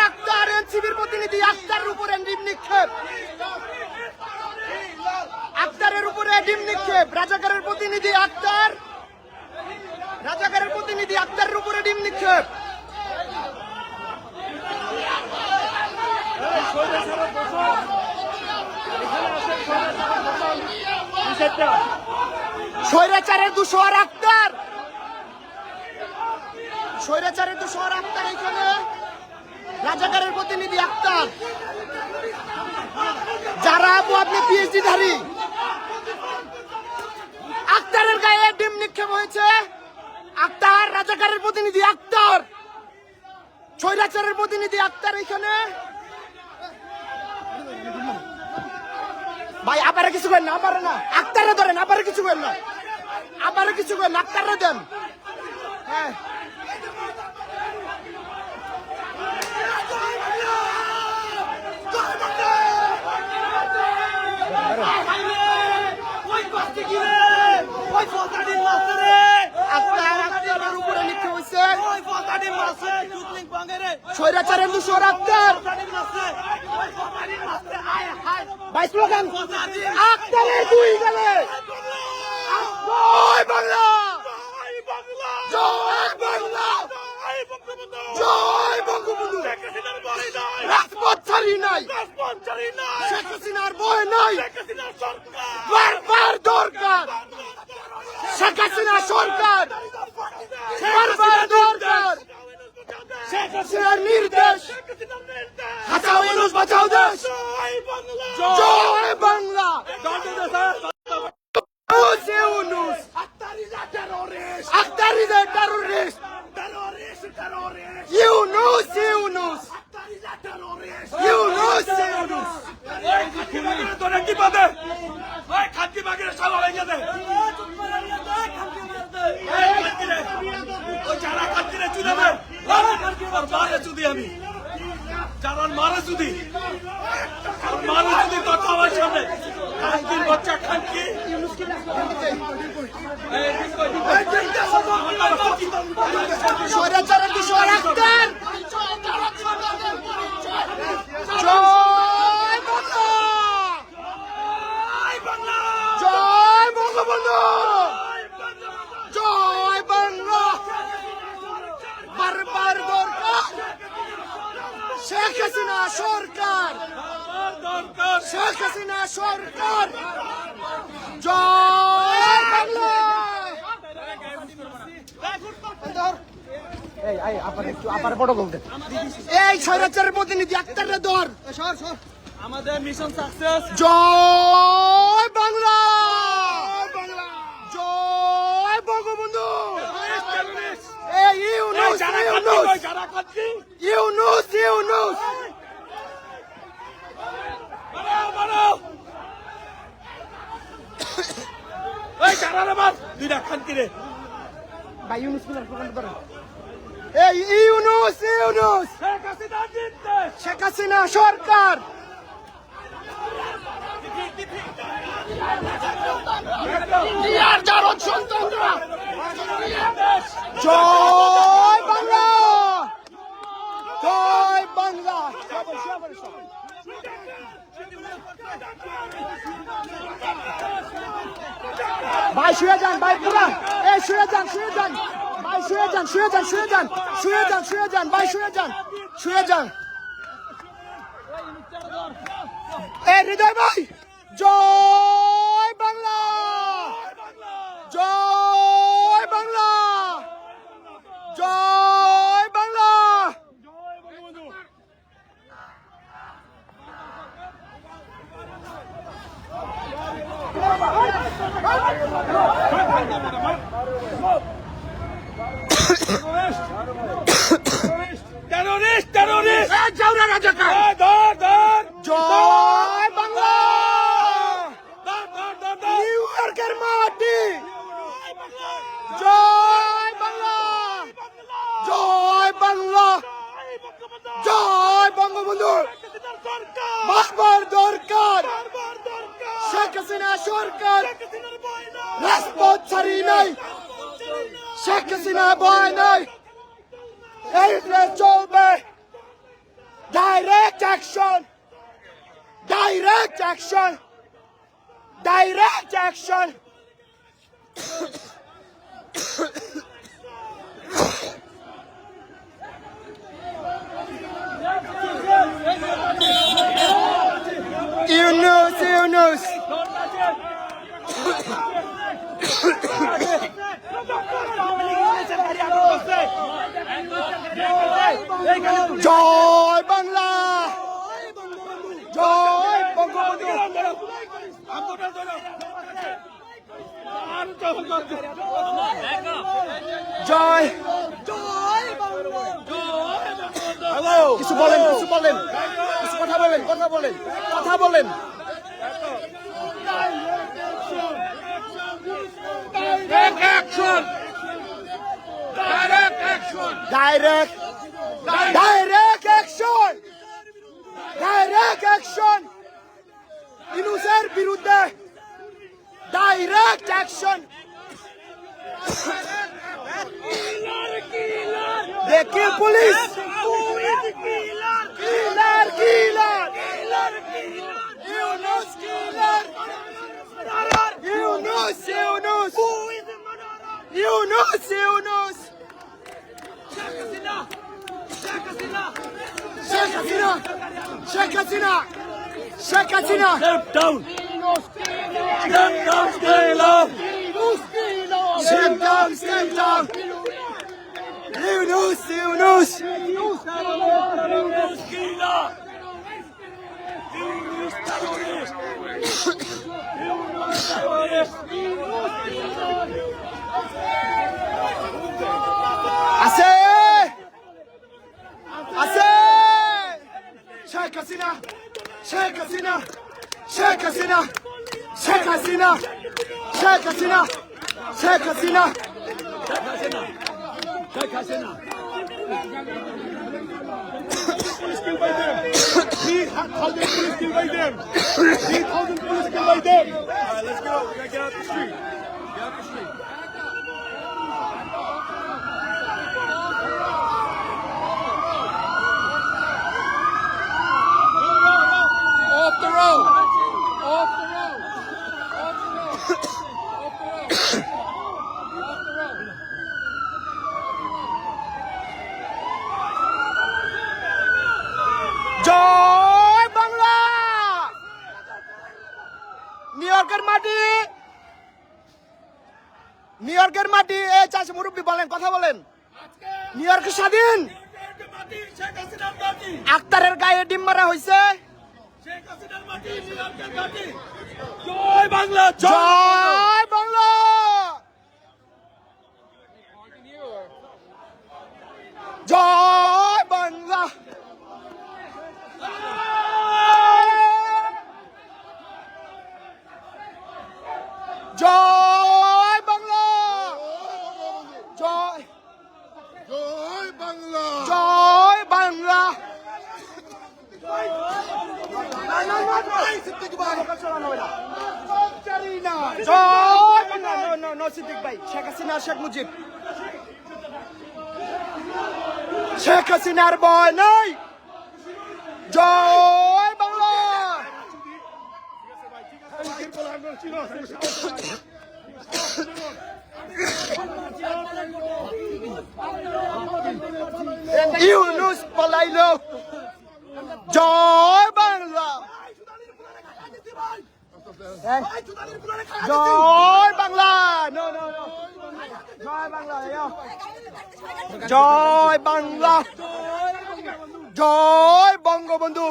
আক্তার এনসিবির প্রতিনিধি আক্তারের উপরে ডিম নিক্ষেপ, আক্তারের উপরে ডিম নিক্ষেপ। রাজাকারের প্রতিনিধি আক্তার, রাজাকারের প্রতিনিধি আক্তারের উপরে ডিম নিক্ষেপ। স্বৈরাচারের দুশোয়ার আক্তার, স্বৈরাচারের দুশোয়ার আক্তার এখানে, রাজাকারের প্রতিনিধি আক্তার। যারা আপনি পিএইচডি ধারী, আক্তারের গায়ে ডিম নিক্ষেপ হয়েছে। আক্তার রাজাকারের প্রতিনিধি আক্তার, স্বৈরাচারের প্রতিনিধি আক্তার এখানে। ভাই আবারে কিছু করেন না, আবারে না, আক্তারে ধরেন, আবারে কিছু করেন না, আবারে কিছু করেন, আক্তারে দেন। হ্যাঁ উপরে নিক্ষেপ হয়েছে স্বৈরাচারের দুশোর আক্তার। ভাই স্লোগান আক্তারের দুই গেলে জয় বাংলা, জয় বাংলা, জয় বঙ্গবন্ধু। রাজপথ ছাড়ি নাই, শেখ হাসিনার ভয় নাই, বারবার দরকার শেখ হাসিনা সরকার, বারবার দরকার শেখ হাসিনার নির্দেশ। বাঁচাও ইউনূস, বাঁচাও দেশ, জয় Bangla. Yunus Akhtar is a terrorist, Yunus, Yunus, Yunus, Yunus. তোরা কি পাবে? ওই খাদ্যি বাগের সব হয়ে গেছে। ওই যারা খাদ্যিরে চুদাবে, আর মারে চুদি আমি। যারা মারে চুদি, মারে চুদি তোর আমার সামনে। খাদ্যির বাচ্চা খাদ্যি। স্বৈরাচারের দুশোর আক্তার, জয় বাংলা, জয় বঙ্গবন্ধু, জয় বাংলা। বারবার দরকার শেখ হাসিনা সরকার, শেখ হাসিনা সরকার, জয় বাংলা। এই স্বৈরাচারের প্রতিনিধি আক্তারের দর আমাদের মিশন সাকসেস। জয় বাংলা, জয় বঙ্গবন্ধু। এই ইউনূস, ইউনূস, ইউনূস, ইউনূস। এই যারা আমার দুইটা খানকিরে ভাই ইউনূস কুলার প্রকাশ করেন। এই ইউনূস, ইউনূস, শেখ হাসিনা নির্দেশ, শেখ হাসিনা সরকার, ইন্ডিয়ার জারদ সন্তানরা, জয় বাংলা, জয় বাংলা। ভাই শুয়ে যান, ভাই পুরা এই শুয়ে যান, শুয়ে যান ভাই, শুয়ে যান, শুয়ে যান, শুয়ে যান, শুয়ে যান, শুয়ে যান ভাই, শুয়ে যান, শুয়ে যান। এ হৃদয় ভাই, জয় বাংলা, জয় বাংলা, জয় বাংলা। টেররিস্ট, টেররিস্ট, জাউরা রাজাকার, ধর ধর, জয় বাংলা। ধর ধর ধর, নিউ ইয়র্কের মাটি, জয় বাংলা, জয় বাংলা, জয় বঙ্গবন্ধু। বারবার দরকার শেখ হাসিনা সরকার, রাজপথ ছাড়ি নাই, শেখ হাসিনা ভয় নাই। এই দেশ চলবে, Direct action! Direct action! Direct action! Yunus! জয় বাংলা, জয় বঙ্গবন্ধু, জয়। কিছু বলেন, কিছু বলেন, কিছু কথা বলেন, কথা বলেন, কথা বলেন। Direct action! Direct action! Direct action! Direct action! ইউনূসের বিরুদ্ধে direct action! They kill police! Killer! Yunus killer! Yunus! Sheikh Hasina! Step down! Step down, stay low! Step down! Yunus! Yunus killer! Yunus terrorist! Yunus terrorist! আছে! Sheikh Hasina! Sheikh Hasina! 3,000 police killed by them. 3,000 police killed by them. All right, let's go. We gotta get out the street. Get out the street. Off the road! জয় Bangla! New ইয়র্কের মাটি এই চাষি মুরব্বী বলেন, কথা বলেন। নিউ ইয়র্ক স্বাধীন, Sheikh Hasina's party! আক্তারের গায়ে ডিম মারা হয়েছে। Sheikh Hasina's party! New York's party! জয় বাংলা! জয় বাংলা! জয় বাংলা! জয় বাংলা! জয় বাংলা! জয় বাংলা! জয় বাংলা! নো সিদ্দিক ভাই, শেখ হাসিনা, শেখ মুজিব। শেখ হাসিনার ভয় নাই। জয় বাংলা! ইউনূস পলাইলো। জয় বাংলা! জয় বাংলা! নো জয় বাংলা! জয় বাংলা! জয় বঙ্গবন্ধু!